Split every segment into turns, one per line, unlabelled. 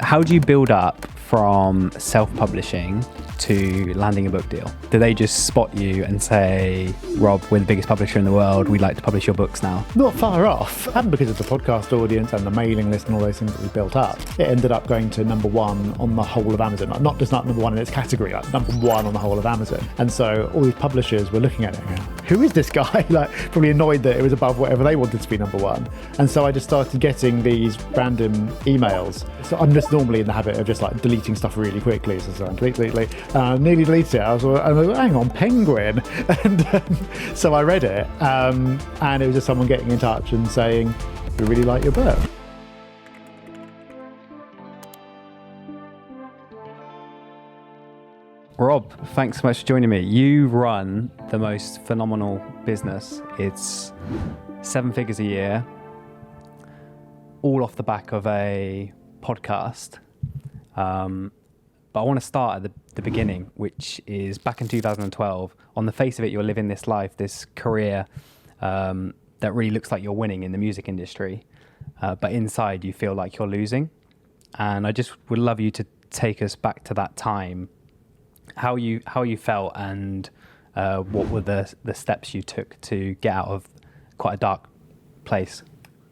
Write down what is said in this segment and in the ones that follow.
How do you build up from self-publishing to landing a book deal? Do they just spot you and say, Rob, we're the biggest publisher in the world, we'd like to publish your books now?
Not far off. And because of the podcast audience and the mailing list and all those things that we built up, it ended up going to number one on the whole of Amazon. Not just number one in its category, like number one on the whole of Amazon. And so all these publishers were looking at it and going, who is this guy? Like, probably annoyed that it was above whatever they wanted to be number one. And so I just started getting these random emails. So I'm just normally in the habit of just like deleting stuff really quickly. So I delete. Nearly deleted it. I was like, hang on, Penguin. And so I read it, and it was just someone getting in touch and saying, we really like your book.
Rob, thanks so much for joining me. You run the most phenomenal business. It's 7 figures a year, all off the back of a podcast. But I want to start at the beginning, which is back in 2012. On the face of it, you're living this life, this career that really looks like you're winning in the music industry. But inside, you feel like you're losing. And I just would love you to take us back to that time, how you felt, and what were the steps you took to get out of quite a dark place.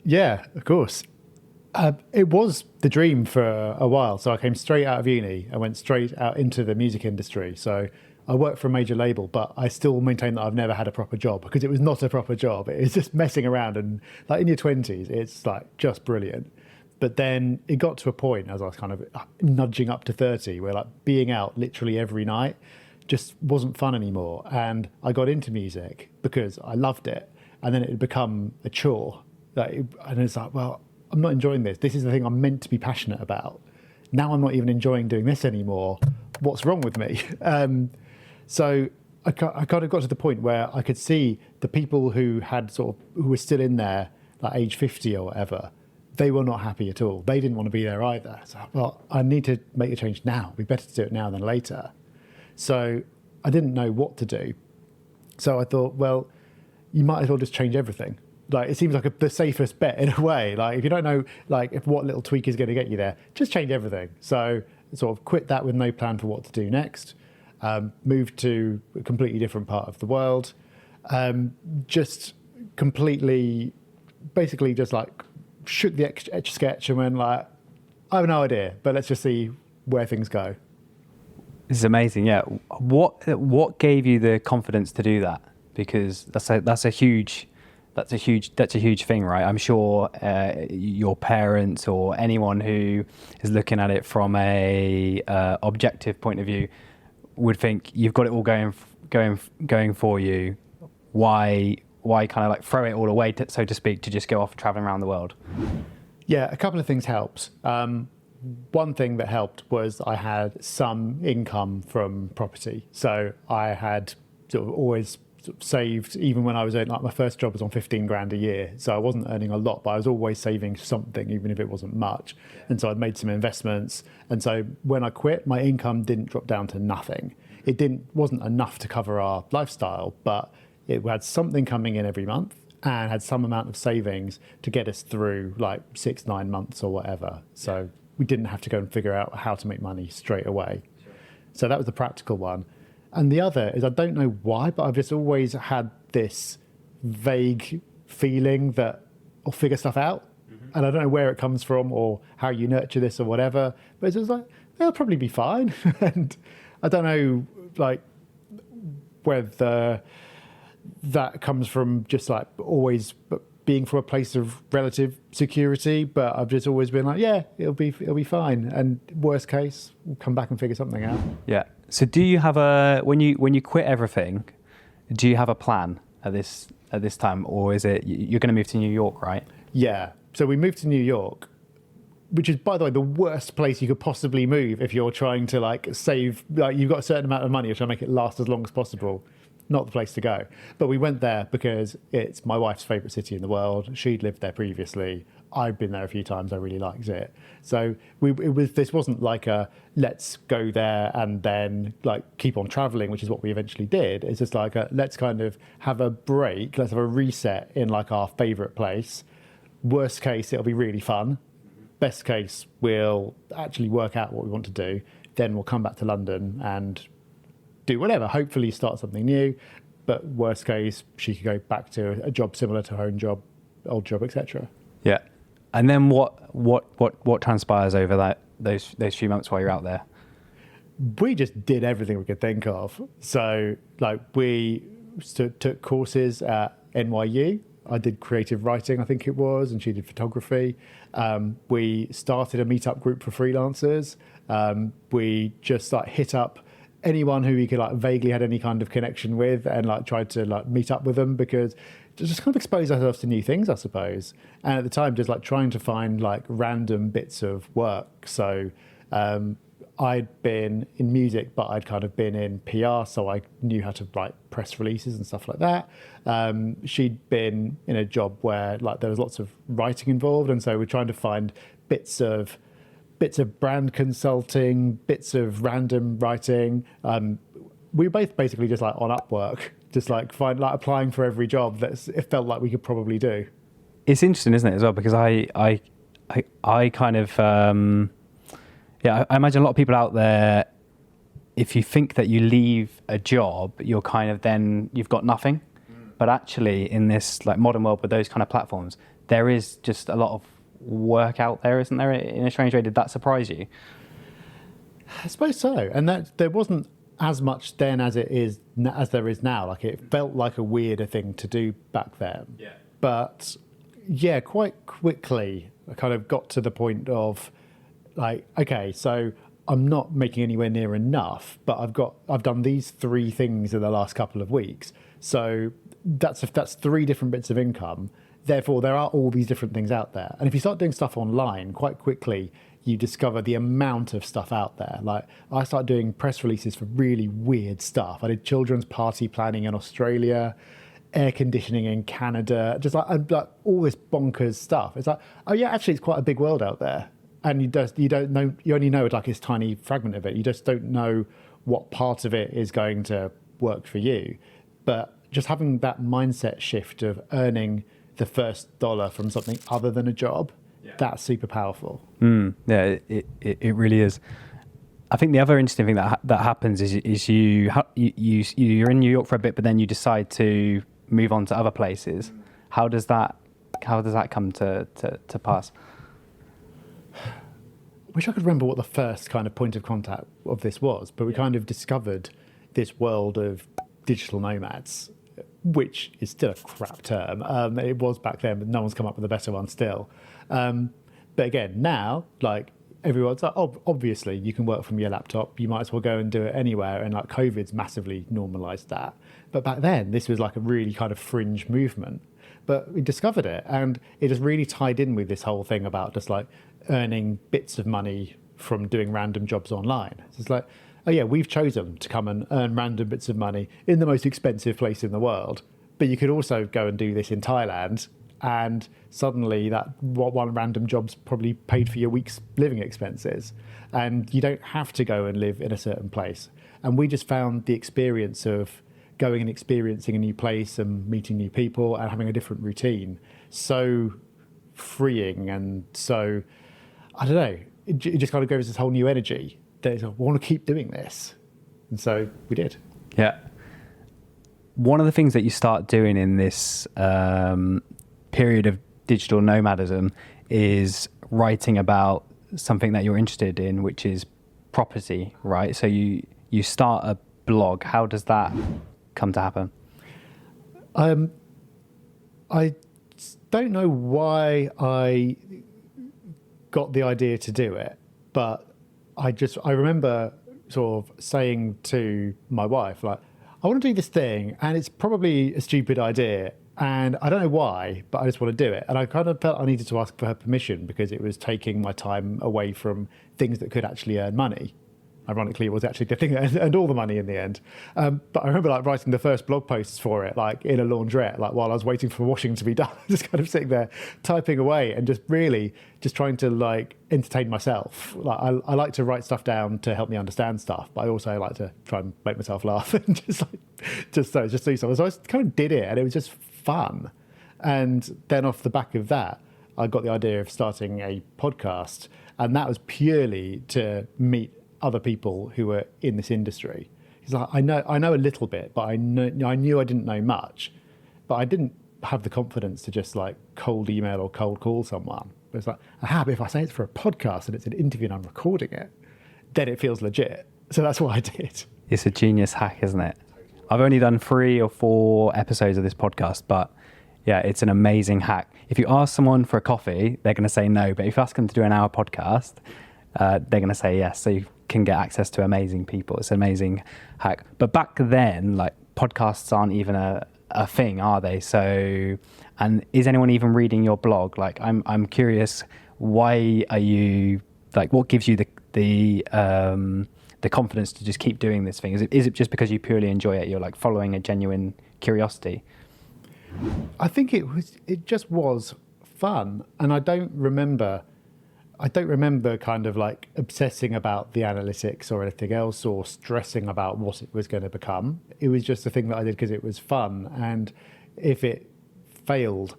Yeah, of course. It was the dream for a while. So I came straight out of uni. I went straight out into the music industry. So I worked for a major label, but I still maintain that I've never had a proper job, because it was not a proper job. It was just messing around, and like in your 20s, it's like just brilliant. But then it got to a point as I was kind of nudging up to 30 where like being out literally every night just wasn't fun anymore. And I got into music because I loved it. And then it had become a chore. And it's like, well, I'm not enjoying this. This is the thing I'm meant to be passionate about. Now I'm not even enjoying doing this anymore. What's wrong with me? So I kind of got to the point where I could see the people who were still in there, like age 50 or whatever, they were not happy at all. They didn't want to be there either. So, well, I need to make a change now. It'd be better to do it now than later. So I didn't know what to do. So I thought, well, you might as well just change everything. Like, it seems like the safest bet in a way. Like, if you don't know, like, if what little tweak is going to get you there, just change everything. So sort of quit that with no plan for what to do next. Moved to a completely different part of the world. Just completely, basically just like shook the Etch sketch and went like, I have no idea, but let's just see where things go.
This is amazing. Yeah. What gave you the confidence to do that? Because that's a huge thing, right? I'm sure your parents or anyone who is looking at it from a objective point of view would think you've got it all going for you. Why kind of like throw it all away, so to speak, to just go off traveling around the world?
Yeah, a couple of things helped. One thing that helped was I had some income from property. So I had sort of always saved, even when I was like my first job was on 15 grand a year. So I wasn't earning a lot, but I was always saving something, even if it wasn't much. And so I'd made some investments. And so when I quit, my income didn't drop down to nothing. It wasn't enough to cover our lifestyle, but it had something coming in every month and had some amount of savings to get us through like 6-9 months or whatever. So we didn't have to go and figure out how to make money straight away. Sure. So that was the practical one. And the other is, I don't know why, but I've just always had this vague feeling that I'll figure stuff out. Mm-hmm. And I don't know where it comes from or how you nurture this or whatever, but it's just like, they'll probably be fine. And I don't know, like, whether that comes from just like always being from a place of relative security, but I've just always been like, yeah, it'll be fine. And worst case, we'll come back and figure something out.
Yeah. So do you have when you quit everything, do you have a plan at this time, or is it you're going to move to New York, right?
Yeah. So we moved to New York, which is, by the way, the worst place you could possibly move if you're trying to like save, like you've got a certain amount of money, you're trying to make it last as long as possible. Not the place to go. But we went there because it's my wife's favourite city in the world. She'd lived there previously. I've been there a few times. I really liked it. So this wasn't like a let's go there and then like keep on travelling, which is what we eventually did. It's just like let's kind of have a break. Let's have a reset in like our favourite place. Worst case, it'll be really fun. best case, we'll actually work out what we want to do. Then we'll come back to London and do whatever, hopefully start something new. But worst case, she could go back to a job similar to her own job, old job, etc.
Yeah. And then what transpires over those few months while you're out there?
We just did everything we could think of. So like we took courses at NYU. I did creative writing, I think it was, and she did photography. We started a meetup group for freelancers. We just like hit up anyone who we could like vaguely had any kind of connection with and like tried to like meet up with them, because just kind of expose ourselves to new things, I suppose. And at the time, just like trying to find like random bits of work. So I'd been in music, but I'd kind of been in PR, so I knew how to write press releases and stuff like that. She'd been in a job where like there was lots of writing involved, and so we're trying to find bits of brand consulting, bits of random writing. We were both basically just like on Upwork, just like applying for every job it felt like we could probably do.
It's interesting, isn't it, as well? Because I kind of, I imagine a lot of people out there, if you think that you leave a job, you're kind of then, you've got nothing. But actually in this like modern world with those kind of platforms, there is just a lot of work out there, isn't there, in a strange way? Did that surprise you?
I suppose so. And that there wasn't as much then as there is now. Like it felt like a weirder thing to do back then. Yeah. But yeah, quite quickly I kind of got to the point of like, okay, so I'm not making anywhere near enough, but I've done these 3 things in the last couple of weeks. So that's 3 different bits of income. Therefore, there are all these different things out there. And if you start doing stuff online, quite quickly, you discover the amount of stuff out there. Like I started doing press releases for really weird stuff. I did children's party planning in Australia, air conditioning in Canada, just like all this bonkers stuff. It's like, oh yeah, actually it's quite a big world out there. And you don't know, you only know like this tiny fragment of it. You just don't know what part of it is going to work for you. But just having that mindset shift of earning the first dollar from something other than a job, that's super powerful.
Yeah, it really is. I think the other interesting thing that happens is you're in New York for a bit, but then you decide to move on to other places. How does that come to pass?
I wish I could remember what the first kind of point of contact of this was, but we kind of discovered this world of digital nomads, which is still a crap term. It was back then, but no one's come up with a better one still. But again, now, like everyone's like, oh, obviously you can work from your laptop. You might as well go and do it anywhere. And like COVID's massively normalized that. But back then, this was like a really kind of fringe movement. But we discovered it, and it just really tied in with this whole thing about just like earning bits of money from doing random jobs online. So it's like, oh yeah, we've chosen to come and earn random bits of money in the most expensive place in the world. But you could also go and do this in Thailand, and suddenly that one random job's probably paid for your week's living expenses. And you don't have to go and live in a certain place. And we just found the experience of going and experiencing a new place and meeting new people and having a different routine so freeing. And so, I don't know, it just kind of gives this whole new energy. I want to keep doing this. And so we did.
Yeah. One of the things that you start doing in this period of digital nomadism is writing about something that you're interested in, which is property, right? So you start a blog. How does that come to happen?
I don't know why I got the idea to do it, but I remember sort of saying to my wife, like, I want to do this thing, and it's probably a stupid idea, and I don't know why, but I just want to do it. And I kind of felt I needed to ask for her permission because it was taking my time away from things that could actually earn money. Ironically, it was actually the thing that earned all the money in the end. But I remember like writing the first blog posts for it, like in a laundrette, like while I was waiting for washing to be done, just kind of sitting there typing away and just really just trying to like entertain myself. Like I like to write stuff down to help me understand stuff, but I also like to try and make myself laugh and just do something. So I just kind of did it, and it was just fun. And then off the back of that, I got the idea of starting a podcast, and that was purely to meet other people who were in this industry. He's like, I know a little bit, but I knew I didn't know much, but I didn't have the confidence to just like cold email or cold call someone. But it's like, but if I say it's for a podcast and it's an interview and I'm recording it, then it feels legit. So that's what I did.
It's a genius hack, isn't it? I've only done 3 or 4 episodes of this podcast, but yeah, it's an amazing hack. If you ask someone for a coffee, they're going to say no. But if you ask them to do an hour podcast, they're going to say yes. So you can get access to amazing people. It's an amazing hack. But back then, like, podcasts aren't even a thing, are they? So, and is anyone even reading your blog? Like, I'm curious, why are you, like, what gives you the confidence to just keep doing this thing? Is it just because you purely enjoy it? You're like following a genuine curiosity?
I think it just was fun, and I don't remember kind of like obsessing about the analytics or anything else, or stressing about what it was going to become. It was just a thing that I did because it was fun, and if it failed,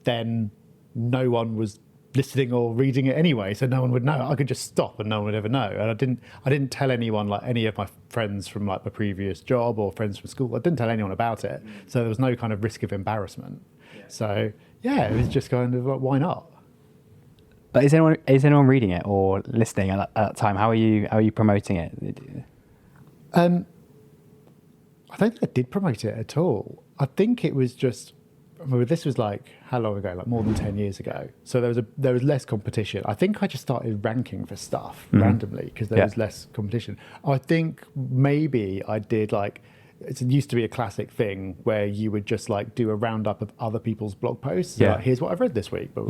then no one was listening or reading it anyway, so no one would know. I could just stop and no one would ever know. And I didn't tell anyone, like any of my friends from like my previous job or friends from school. I didn't tell anyone about it, so there was no kind of risk of embarrassment. So yeah, it was just kind of like, why not?
But is anyone reading it or listening at that time? How are you promoting it?
I don't think I did promote it at all. I think it was just, I mean, this was like, how long ago? Like more than 10 years ago. So there was less competition. I think I just started ranking for stuff randomly because there was less competition. I think maybe I did like, it used to be a classic thing where you would just like do a roundup of other people's blog posts.
Yeah.
Like, here's what I've read this week. But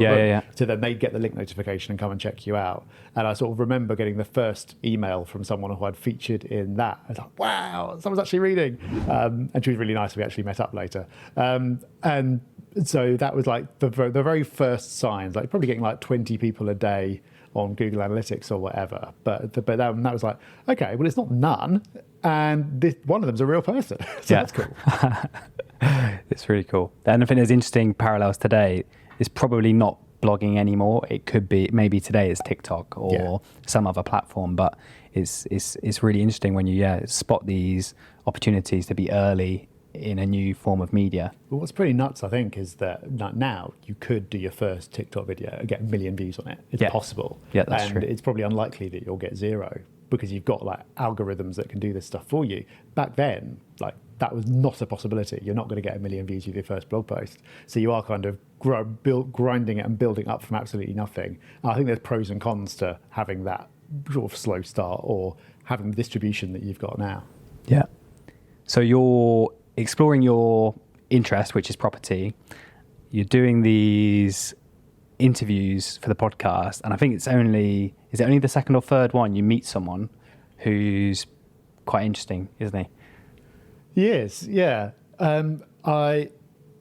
So then they'd get the link notification and come and check you out. And I sort of remember getting the first email from someone who I'd featured in that. I was like, wow, someone's actually reading. And she was really nice. We actually met up later. And so that was like the very first signs, like probably getting like 20 people a day on Google Analytics or whatever. But that was like, okay, well, it's not none. And one of them's a real person. So that's cool.
It's really cool. And I think there's interesting parallels today. It's probably not blogging anymore. It could be, maybe today it's TikTok or some other platform, but it's really interesting when you spot these opportunities to be early in a new form of media.
Well, what's pretty nuts, I think, is that now you could do your first TikTok video and get 1 million views on it. It's possible.
Yeah, that's true.
And it's probably unlikely that you'll get 0 because you've got like algorithms that can do this stuff for you. Back then, like that was not a possibility. You're not going to get 1 million views with your first blog post. So you are kind of grinding it and building up from absolutely nothing. And I think there's pros and cons to having that sort of slow start or having the distribution that you've got now.
Yeah. So you're exploring your interest, which is property. You're doing these interviews for the podcast, and I think is it only the second or third one you meet someone who's quite interesting, isn't he?
Yes, yeah. I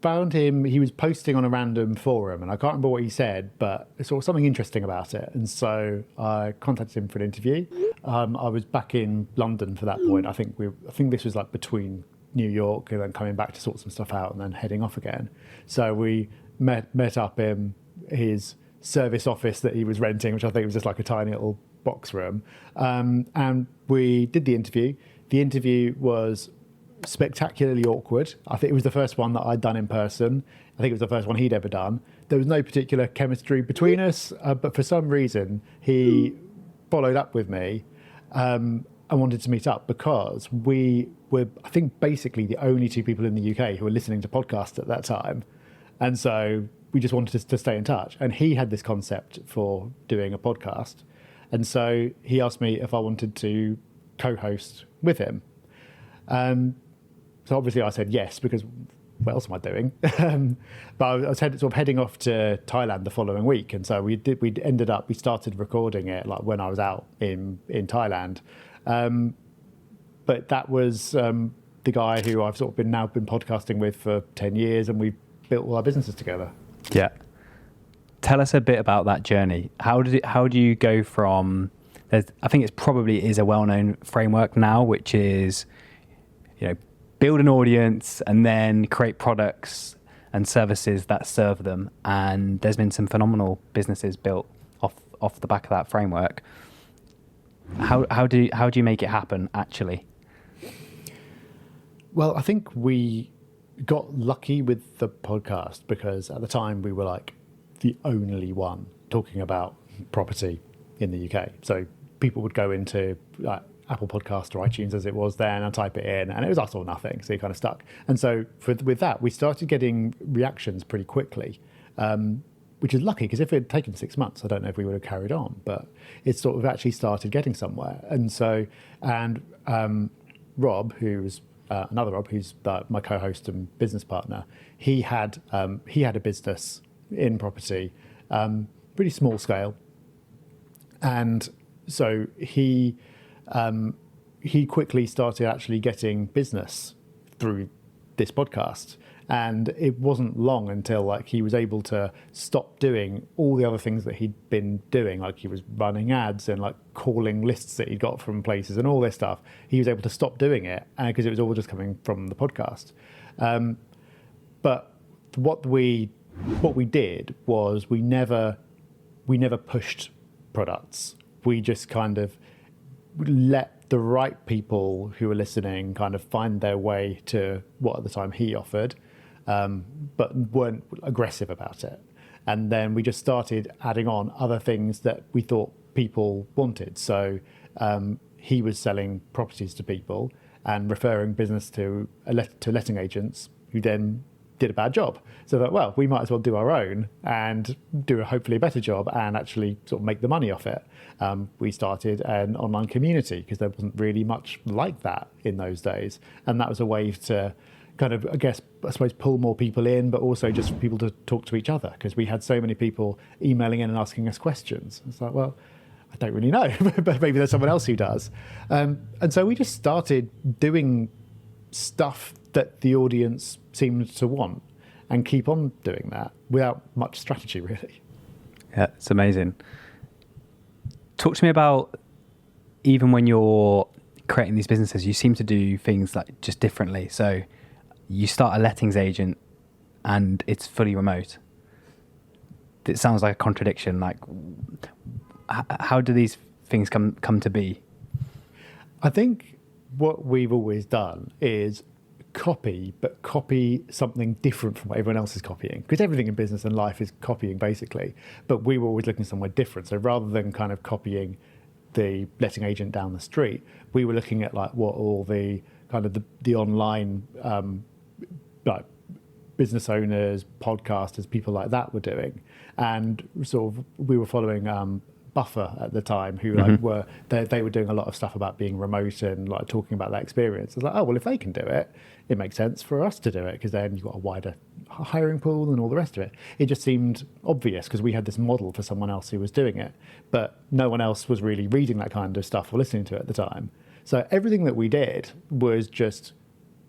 found him, he was posting on a random forum, and I can't remember what he said, but I saw something interesting about it, and so I contacted him for an interview. I was back in London for that point. I think this was like between New York and then coming back to sort some stuff out and then heading off again. So we met up in his service office that he was renting, which I think was just like a tiny little box room. And we did the interview. The interview was spectacularly awkward. I think it was the first one that I'd done in person. I think it was the first one he'd ever done. There was no particular chemistry between us, but for some reason he followed up with me and wanted to meet up because we were, I think, basically the only 2 people in the UK who were listening to podcasts at that time. And so we just wanted to stay in touch. And he had this concept for doing a podcast. And so he asked me if I wanted to co-host with him. So obviously I said yes, because what else am I doing? But I was heading off to Thailand the following week. And so we started recording it like when I was out in Thailand. But that was the guy who I've sort of been podcasting with for 10 years, and we've built all our businesses together.
Yeah. Tell us a bit about that journey. How do you go from, I think it probably is a well-known framework now, which is, build an audience and then create products and services that serve them. And there's been some phenomenal businesses built off the back of that framework. How do you make it happen actually?
Well, I think we got lucky with the podcast because at the time we were like the only one talking about property in the UK. So people would go into Apple Podcast or iTunes as it was then and type it in, and it was us or nothing. So you kind of stuck. And so with that, we started getting reactions pretty quickly, which is lucky because if it had taken 6 months, I don't know if we would have carried on, but it sort of actually started getting somewhere. And so, Rob, who's another Rob, who's my co-host and business partner, he had a business in property, pretty small scale, and so he quickly started actually getting business through this podcast. And it wasn't long until like he was able to stop doing all the other things that he'd been doing. Like he was running ads and like calling lists that he got from places and all this stuff. He was able to stop doing it because it was all just coming from the podcast. But what we did was we never pushed products. We just kind of let the right people who were listening kind of find their way to what at the time he offered, but weren't aggressive about it. And then we just started adding on other things that we thought people wanted. So he was selling properties to people and referring business to letting agents who then did a bad job. So that, well, we might as well do our own and do hopefully a better job and actually sort of make the money off it. We started an online community because there wasn't really much like that in those days. And that was a way to kind of, I suppose, pull more people in, but also just for people to talk to each other because we had so many people emailing in and asking us questions. It's like, well, I don't really know, but maybe there's someone else who does. And so we just started doing stuff that the audience seemed to want and keep on doing that without much strategy, really.
Yeah, it's amazing. Talk to me about, even when you're creating these businesses, you seem to do things like just differently. So you start a lettings agent and it's fully remote. It sounds like a contradiction. Like, how do these things come to be?
I think what we've always done is copy something different from what everyone else is copying, because everything in business and life is copying basically, but we were always looking somewhere different. So rather than kind of copying the letting agent down the street, we were looking at like what all the kind of the online like business owners, podcasters, people like that were doing, and sort of we were following Buffer at the time, who like they were doing a lot of stuff about being remote and like talking about that experience. It's like, oh well, if they can do it, it makes sense for us to do it, because then you've got a wider hiring pool and all the rest of it. It just seemed obvious because we had this model for someone else who was doing it, but no one else was really reading that kind of stuff or listening to it at the time. So everything that we did was just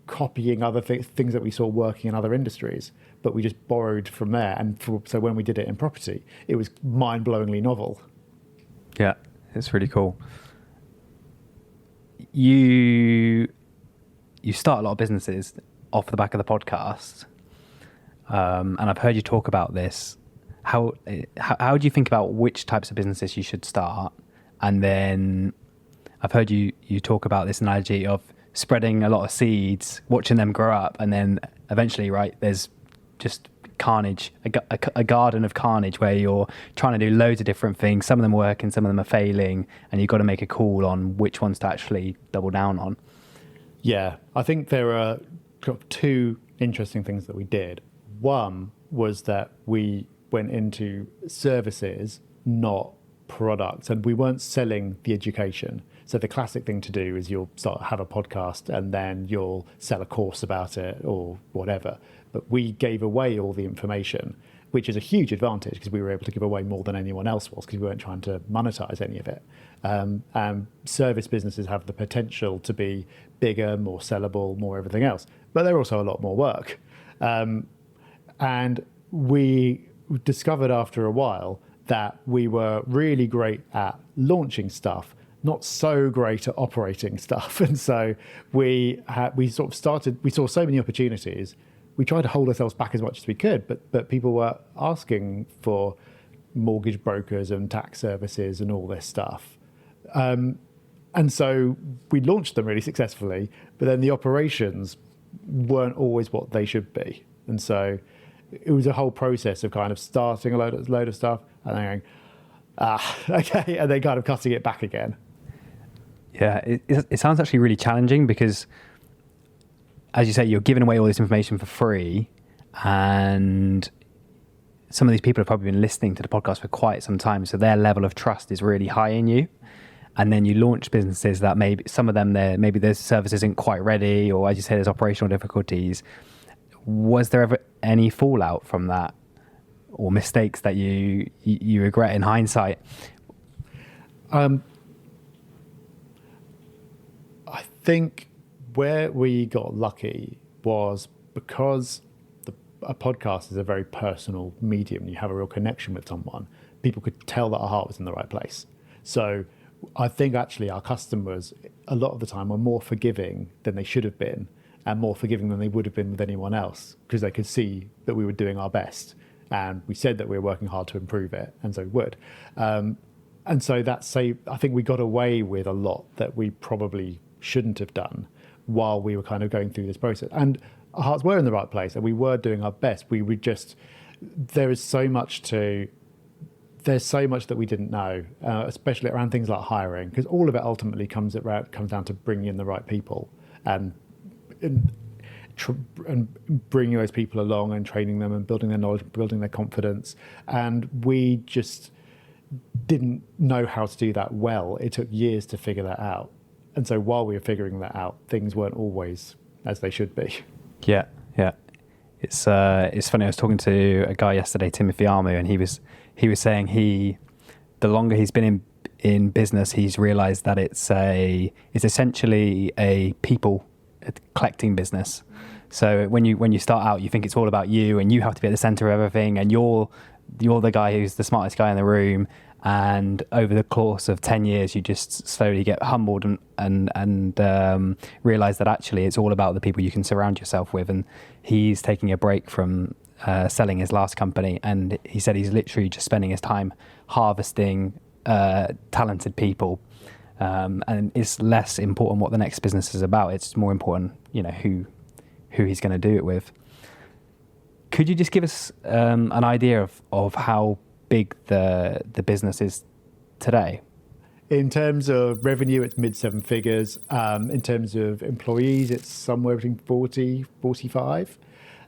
copying other things that we saw working in other industries, but we just borrowed from there. And so when we did it in property, it was mind-blowingly novel.
Yeah, it's really cool. You start a lot of businesses off the back of the podcast, and I've heard you talk about this. How do you think about which types of businesses you should start? And then I've heard you talk about this analogy of spreading a lot of seeds, watching them grow up, and then eventually, right, there's just carnage, a garden of carnage where you're trying to do loads of different things. Some of them work and some of them are failing, and you've got to make a call on which ones to actually double down on.
Yeah, I think there are two interesting things that we did. One was that we went into services, not products, and we weren't selling the education. So the classic thing to do is you'll have a podcast and then you'll sell a course about it or whatever. But we gave away all the information, which is a huge advantage because we were able to give away more than anyone else was, because we weren't trying to monetize any of it. And service businesses have the potential to be bigger, more sellable, more everything else, but they're also a lot more work. And we discovered after a while that we were really great at launching stuff, not so great at operating stuff. And so we saw so many opportunities, we tried to hold ourselves back as much as we could, but people were asking for mortgage brokers and tax services and all this stuff. And so we launched them really successfully, but then the operations weren't always what they should be. And so it was a whole process of kind of starting a load of stuff and then going, okay, and then kind of cutting it back again.
Yeah, it sounds actually really challenging because, as you say, you're giving away all this information for free, and some of these people have probably been listening to the podcast for quite some time, so their level of trust is really high in you. And then you launch businesses that maybe some of them maybe their service isn't quite ready, or as you say, there's operational difficulties. Was there ever any fallout from that, or mistakes that you regret in hindsight?
I think where we got lucky was because a podcast is a very personal medium. You have a real connection with someone. People could tell that our heart was in the right place. So I think actually our customers, a lot of the time, were more forgiving than they should have been, and more forgiving than they would have been with anyone else, because they could see that we were doing our best. And we said that we were working hard to improve it, and so we would. And so I think we got away with a lot that we probably shouldn't have done while we were kind of going through this process. And our hearts were in the right place, and we were doing our best. There's so much that we didn't know, especially around things like hiring, because all of it ultimately comes down to bringing in the right people and bringing those people along and training them and building their knowledge, building their confidence. And we just didn't know how to do that well. It took years to figure that out. And so while we were figuring that out, things weren't always as they should be.
Yeah. It's funny. I was talking to a guy yesterday, Timothy Armoo, and he was saying the longer he's been in business, he's realised that it's essentially a people collecting business. So when you start out, you think it's all about you, and you have to be at the centre of everything, and you're the guy who's the smartest guy in the room. And over the course of 10 years, you just slowly get humbled and realise that actually it's all about the people you can surround yourself with. And he's taking a break from selling his last company, and he said he's literally just spending his time harvesting talented people, and it's less important what the next business is about. It's more important, who he's going to do it with. Could you just give us an idea of how big the business is today?
In terms of revenue, it's mid 7 figures. In terms of employees, it's somewhere between 40, 45.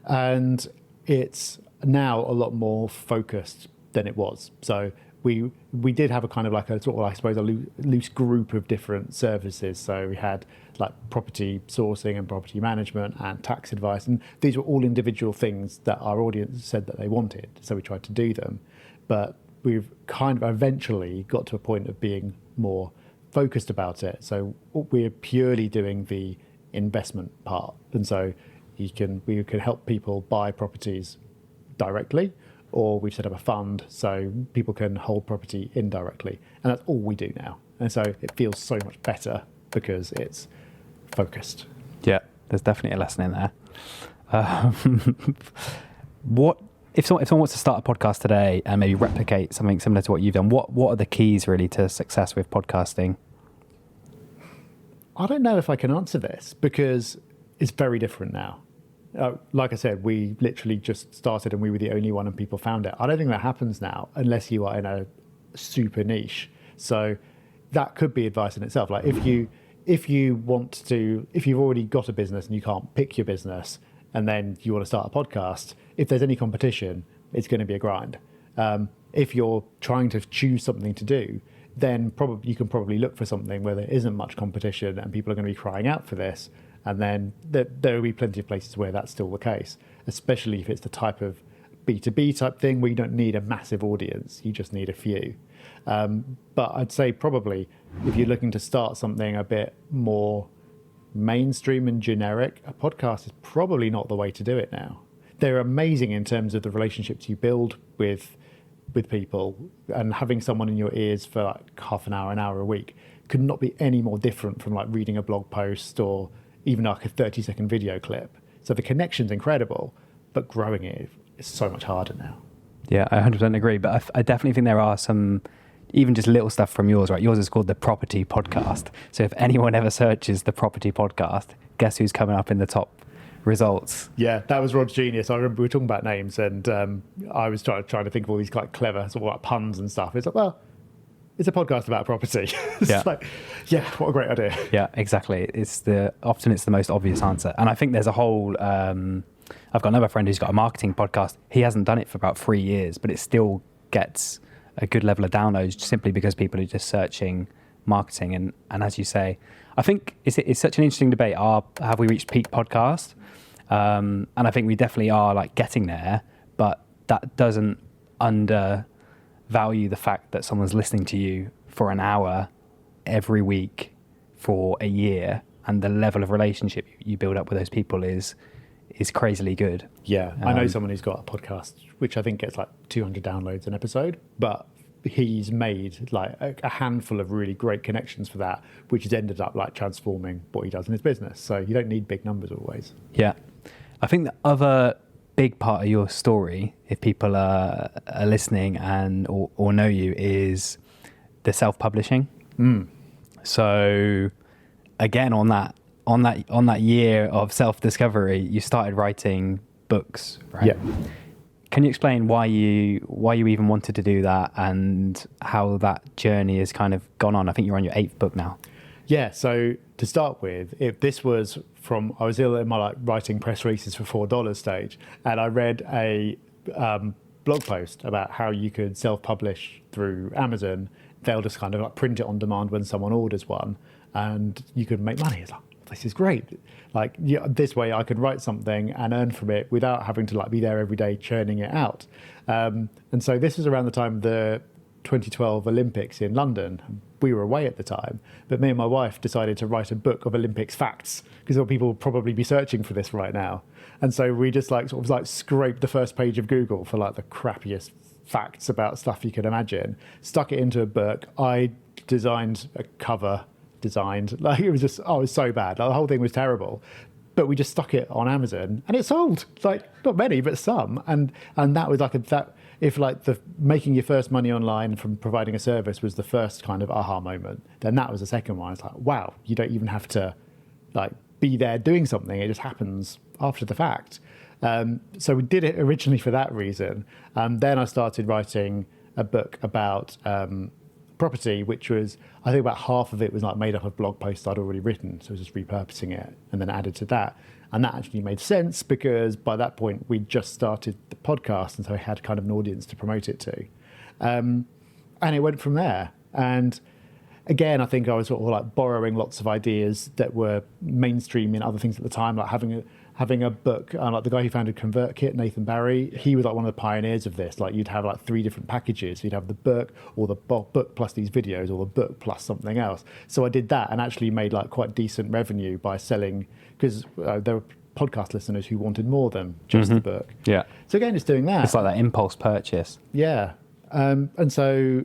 And it's now a lot more focused than it was. So we did have a kind of like a sort of, I suppose, a loose group of different services. So we had like property sourcing and property management and tax advice. And these were all individual things that our audience said that they wanted. So we tried to do them. But we've kind of eventually got to a point of being more focused about it. So we're purely doing the investment part. And so we can help people buy properties directly, or we've set up a fund so people can hold property indirectly. And that's all we do now. And so it feels so much better because it's focused.
Yeah, there's definitely a lesson in there. If someone wants to start a podcast today and maybe replicate something similar to what you've done, what are the keys really to success with podcasting?
I don't know if I can answer this because it's very different now. Like I said, we literally just started and we were the only one and people found it. I don't think that happens now unless you are in a super niche. So that could be advice in itself. Like if you've already got a business and you can't pick your business, and then you want to start a podcast, if there's any competition, it's going to be a grind. If you're trying to choose something to do, then you can probably look for something where there isn't much competition and people are going to be crying out for this. And then there will be plenty of places where that's still the case, especially if it's the type of B2B type thing where you don't need a massive audience, you just need a few. But I'd say probably if you're looking to start something a bit more mainstream and generic, a podcast is probably not the way to do it now. They're amazing in terms of the relationships you build with people, and having someone in your ears for like half an hour a week could not be any more different from like reading a blog post or even like a 30-second video clip. So the connection's incredible, but growing it is so much harder now.
Yeah, I 100% agree. But I definitely think there are some, even just little stuff from yours, right? Yours is called the Property Podcast. So if anyone ever searches the Property Podcast, guess who's coming up in the top results?
Yeah, that was Rod's genius. I remember we were talking about names, and I was trying to think of all these like clever sort of like puns and stuff. It's like, well, it's a podcast about property. It's
Yeah.
like, yeah, what a great idea.
Yeah, exactly. Often it's the most obvious answer. And I think there's a whole, I've got another friend who's got a marketing podcast. He hasn't done it for about 3 years, but it still gets a good level of downloads simply because people are just searching marketing. And as you say, I think it's such an interesting debate. Have we reached peak podcast? And I think we definitely are like getting there, but that doesn't undervalue the fact that someone's listening to you for an hour every week for a year, and the level of relationship you build up with those people is crazily good.
Yeah, I know someone who's got a podcast which I think gets like 200 downloads an episode, but he's made like a handful of really great connections for that, which has ended up like transforming what he does in his business. So you don't need big numbers always.
Yeah. I think the other big part of your story, if people are listening or know you, is the self-publishing. So again, on that year of self-discovery, you started writing books, right?
Yeah.
Can you explain why you even wanted to do that and how that journey has kind of gone on? I think you're on your 8th book now.
Yeah, so to start with, if this was I was ill in my like writing press releases for $4 stage, and I read a blog post about how you could self-publish through Amazon. They'll just kind of like print it on demand when someone orders one, and you could make money. It's like, this is great. Like, yeah, this way I could write something and earn from it without having to like be there every day churning it out. And so this was around the time of the 2012 Olympics in London. We were away at the time, but me and my wife decided to write a book of Olympics facts, because people will probably be searching for this right now. And so we just like sort of like scraped the first page of Google for like the crappiest facts about stuff you could imagine, stuck it into a book. I designed a cover, like it was just, it was so bad. The whole thing was terrible. But we just stuck it on Amazon and it sold. Like, not many, but some. And that was like if like the making your first money online from providing a service was the first kind of aha moment, then that was the second one. It's like, wow, you don't even have to like be there doing something. It just happens after the fact. So we did it originally for that reason. Then I started writing a book about property, which was, I think about half of it was like made up of blog posts I'd already written. So I was just repurposing it and then added to that. And that actually made sense because by that point we'd just started the podcast, and so I had kind of an audience to promote it to. And it went from there. And again, I think I was sort of like borrowing lots of ideas that were mainstream in other things at the time, like having a book. Like the guy who founded ConvertKit, Nathan Barry, he was like one of the pioneers of this. Like you'd have like 3 different packages. You'd have the book, or the book plus these videos, or the book plus something else. So I did that and actually made like quite decent revenue by selling, because there were podcast listeners who wanted more than just the book.
Yeah.
So again, just doing that.
It's like that impulse purchase.
Yeah. And so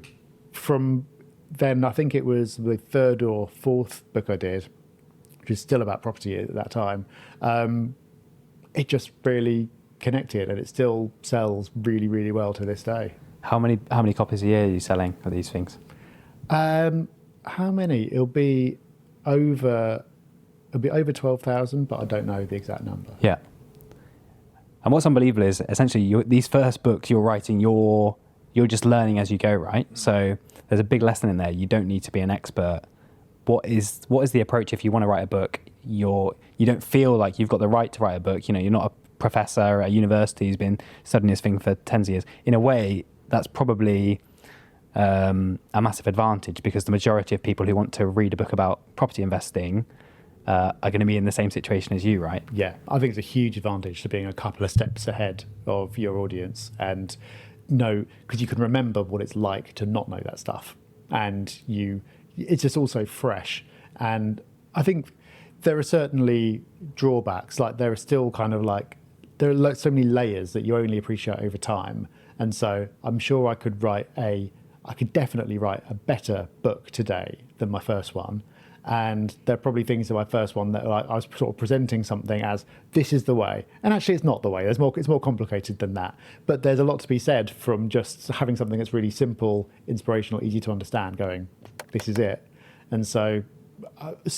from then, I think it was the 3rd or 4th book I did, which is still about property at that time. It just really connected, and it still sells really, really well to this day.
How many copies a year are you selling of these things?
How many? It'll be over 12,000, but I don't know the exact number.
Yeah. And what's unbelievable is essentially these first books you're writing, you're just learning as you go, right? So there's a big lesson in there. You don't need to be an expert. What is the approach if you want to write a book? You don't feel like you've got the right to write a book. You know, you're not a professor at a university who's been studying this thing for tens of years. In a way, that's probably a massive advantage, because the majority of people who want to read a book about property investing are going to be in the same situation as you, right?
Yeah, I think it's a huge advantage to being a couple of steps ahead of your audience, and know, because you can remember what it's like to not know that stuff, and it's just also fresh. And I think there are certainly drawbacks. Like there are still kind of like, there are like so many layers that you only appreciate over time. And so I'm sure I could definitely write a better book today than my first one. And there are probably things in my first one that like I was sort of presenting something as this is the way, and actually it's not the way. It's more complicated than that. But there's a lot to be said from just having something that's really simple, inspirational, easy to understand. Going, this is it. And so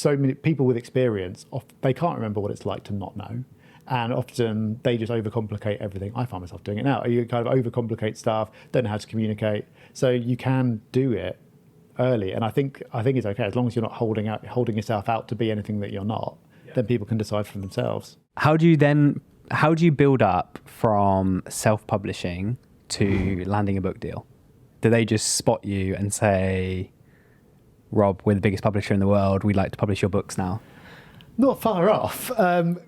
many people with experience, they can't remember what it's like to not know. And often they just overcomplicate everything. I find myself doing it now. You kind of overcomplicate stuff, don't know how to communicate. So you can do it early, and I think it's okay as long as you're not holding yourself out to be anything that you're not. Then people can decide for themselves.
How do you build up from self-publishing to landing a book deal? Do they just spot you and say, Rob, we're the biggest publisher in the world, we'd like to publish your books now?
Not far off. It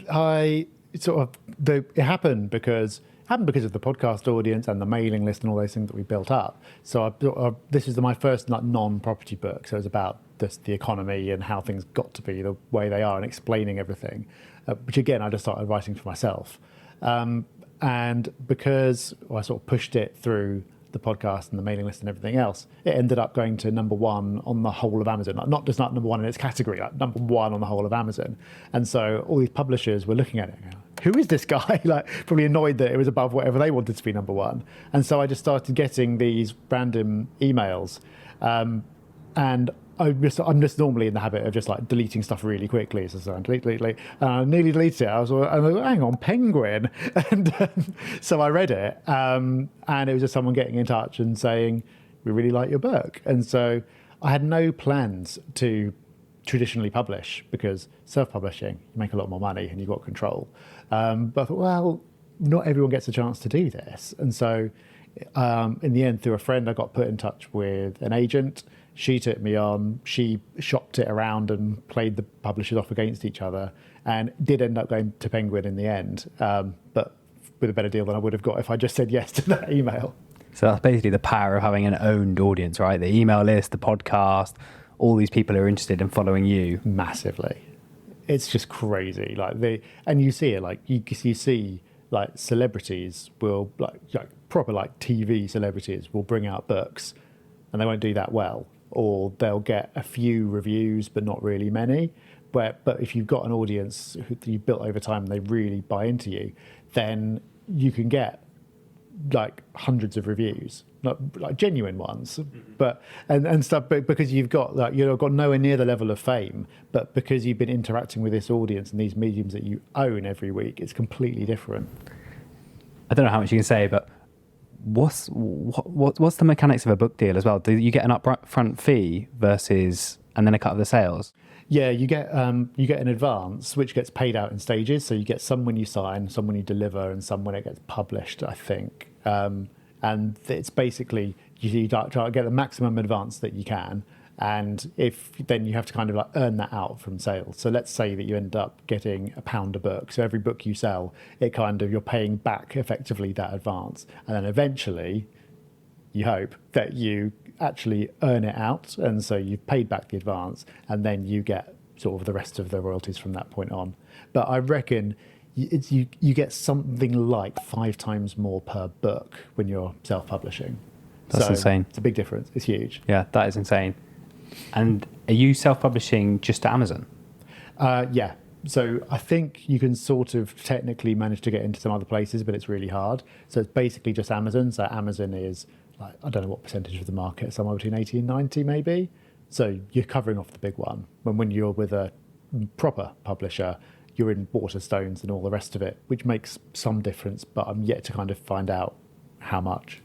happened because of the podcast audience and the mailing list and all those things that we built up. So this is my first non-property book. So it's about the economy and how things got to be the way they are and explaining everything, which again, I just started writing for myself. And because I sort of pushed it through the podcast and the mailing list and everything else, it ended up going to number one on the whole of Amazon. Not just number one in its category, like number one on the whole of Amazon. And so all these publishers were looking at it and going, who is this guy? Like, probably annoyed that it was above whatever they wanted to be number one. And so I just started getting these random emails. And I'm just normally in the habit of just like deleting stuff really quickly. So I delete. And I nearly deleted it. I was like, hang on, Penguin. And so I read it. And it was just someone getting in touch and saying, we really like your book. And so I had no plans to traditionally publish because self-publishing, you make a lot more money and you've got control. But I thought, well, not everyone gets a chance to do this. And so in the end, through a friend, I got put in touch with an agent. She took me on, she shopped it around and played the publishers off against each other and did end up going to Penguin in the end, but with a better deal than I would have got if I just said yes to that email.
So that's basically the power of having an owned audience, right? The email list, the podcast, all these people who are interested in following you.
Massively. It's just crazy. And you see it, like you see like celebrities will like proper like TV celebrities will bring out books and they won't do that well. Or they'll get a few reviews, but not really many. But if you've got an audience who you've built over time and they really buy into you, then you can get like hundreds of reviews, not like genuine ones, but and stuff. But because you've got nowhere near the level of fame, but because you've been interacting with this audience and these mediums that you own every week, it's completely different.
I don't know how much you can say, but what's the mechanics of a book deal as well? Do you get an upfront fee and then a cut of the sales?
Yeah, you get an advance which gets paid out in stages. So you get some when you sign, some when you deliver, and some when it gets published, I think. And it's basically you try to get the maximum advance that you can, and then you have to kind of like earn that out from sales. So let's say that you end up getting £1 a book. So every book you sell, you're paying back effectively that advance, and then eventually, you hope that you actually earn it out, and so you've paid back the advance, and then you get sort of the rest of the royalties from that point on. But I reckon you get something like 5 times more per book when you're self-publishing.
That's insane.
It's a big difference. It's huge.
Yeah, that is insane. And are you self-publishing just to Amazon?
Yeah. So I think you can sort of technically manage to get into some other places, but it's really hard. So it's basically just Amazon. So Amazon is like, I don't know what percentage of the market, somewhere between 80 and 90 maybe. So you're covering off the big one. When you're with a proper publisher, you're in Waterstones and all the rest of it, which makes some difference, but I'm yet to kind of find out how much.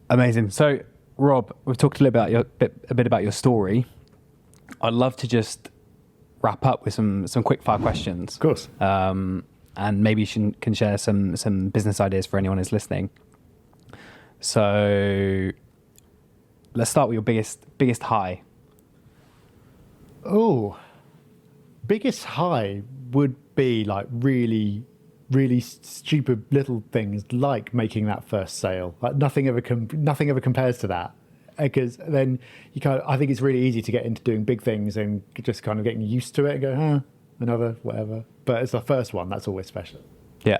Amazing. So Rob, we've talked a bit about your story. I'd love to just wrap up with some quick fire questions.
Of course.
And maybe you can share some business ideas for anyone who's listening. So let's start with your biggest high.
Oh, biggest high would be like really, really stupid little things like making that first sale. Like nothing ever compares to that. Because then I think it's really easy to get into doing big things and just kind of getting used to it and go, another, whatever. But it's the first one, that's always special.
Yeah.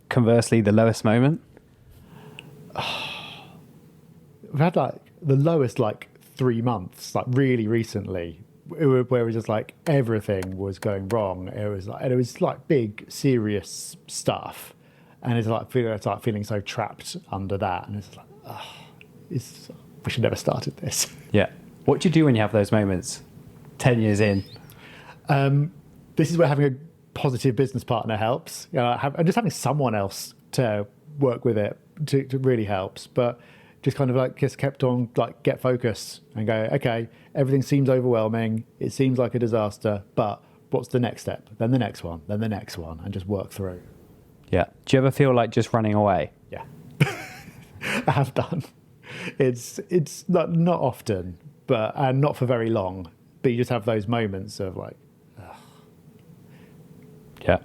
Conversely, the lowest moment?
We've had like the lowest 3 months, like really recently, where it was just like everything was going wrong. It was like big, serious stuff, and it's like feeling so trapped under that, and it's like, we should never started this.
Yeah. What do you do when you have those moments? 10 years in.
This is where having a positive business partner helps. And just having someone else to work with it to really helps. But just kind of like just kept on like get focused and go, okay, everything seems overwhelming. It seems like a disaster, but what's the next step? Then the next one, then the next one, and just work through.
Yeah. Do you ever feel like just running away?
Yeah, I have done. It's not often, and not for very long. But you just have those moments of like,
yeah,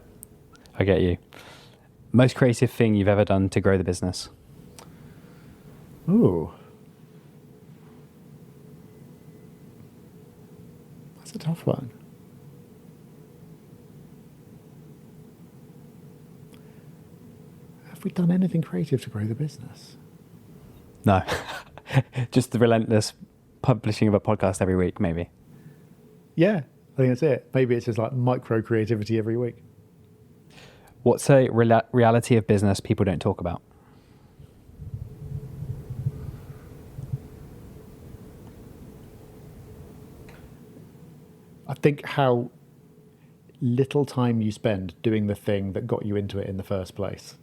I get you. Most creative thing you've ever done to grow the business?
ooh, that's a tough one. Have we done anything creative to grow the business?
No. Just the relentless publishing of a podcast every week, maybe.
Yeah, I think that's it. Maybe it's just like micro creativity every week.
What's a reality of business people don't talk about?
I think how little time you spend doing the thing that got you into it in the first place.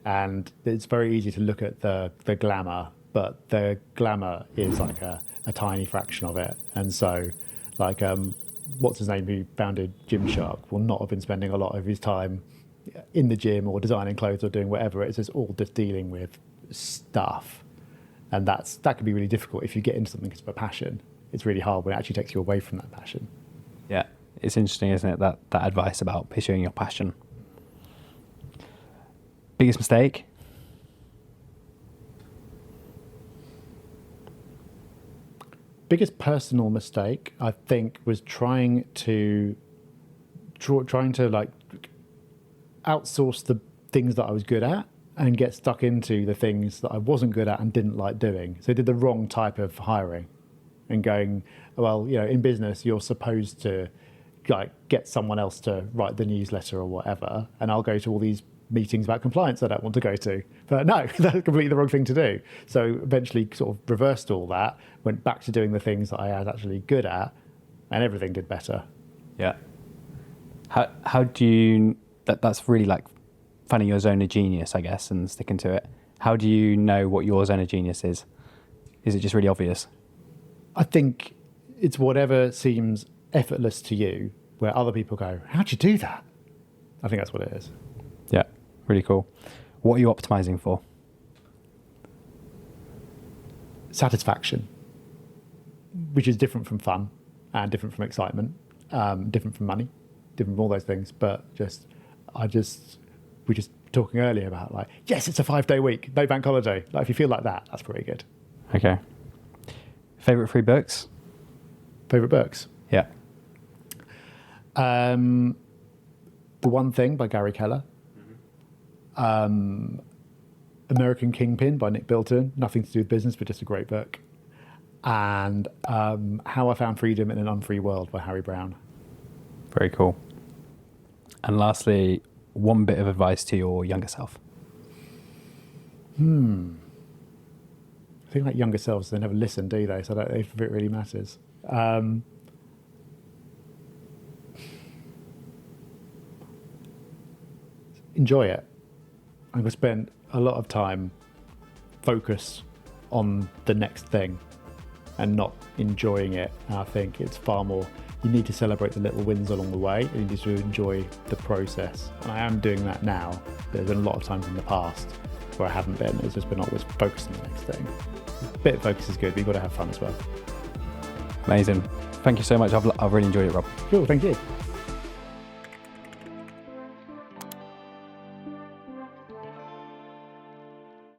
And it's very easy to look at the glamour, but the glamour is like a tiny fraction of it. And so, like, what's his name who founded Gymshark will not have been spending a lot of his time in the gym or designing clothes or doing whatever. It's just all just dealing with stuff. And that can be really difficult if you get into something because of a passion. It's really hard when it actually takes you away from that passion.
Yeah, it's interesting, isn't it, that advice about pursuing your passion. Biggest mistake?
Biggest personal mistake, I think, was trying to like outsource the things that I was good at and get stuck into the things that I wasn't good at and didn't like doing. So I did the wrong type of hiring and going, well, in business, you're supposed to like get someone else to write the newsletter or whatever, and I'll go to all these meetings about compliance I don't want to go to. But no, that's completely the wrong thing to do. So eventually sort of reversed all that, went back to doing the things that I was actually good at, and everything did better.
Yeah. How do you, that's really like finding your zone of genius, I guess, and sticking to it. How do you know what your zone of genius is? Is it just really obvious?
I think it's whatever seems effortless to you, where other people go, how'd you do that? I think that's what it is.
Yeah, really cool. What are you optimizing for?
Satisfaction, which is different from fun and different from excitement, different from money, different from all those things. But we were just talking earlier about like, yes, it's a 5-day week, no bank holiday. Like if you feel like that, that's pretty good.
Okay. Favorite 3 books?
Favorite books?
Yeah.
The One Thing by Gary Keller. American Kingpin by Nick Bilton. Nothing to do with business, but just a great book. And How I Found Freedom in an Unfree World by Harry Brown.
Very cool. And lastly, one bit of advice to your younger self.
I think like younger selves, they never listen, do they? So I don't know if it really matters. Enjoy it. I'm going to spend a lot of time focused on the next thing and not enjoying it. And I think it's far more, you need to celebrate the little wins along the way and you need to enjoy the process. And I am doing that now. There's been a lot of times in the past where I haven't been. It's just been always focused on the next thing. A bit of focus is good, but you've got to have fun as well.
Amazing. Thank you so much. I've really enjoyed it, Rob.
Cool, thank you.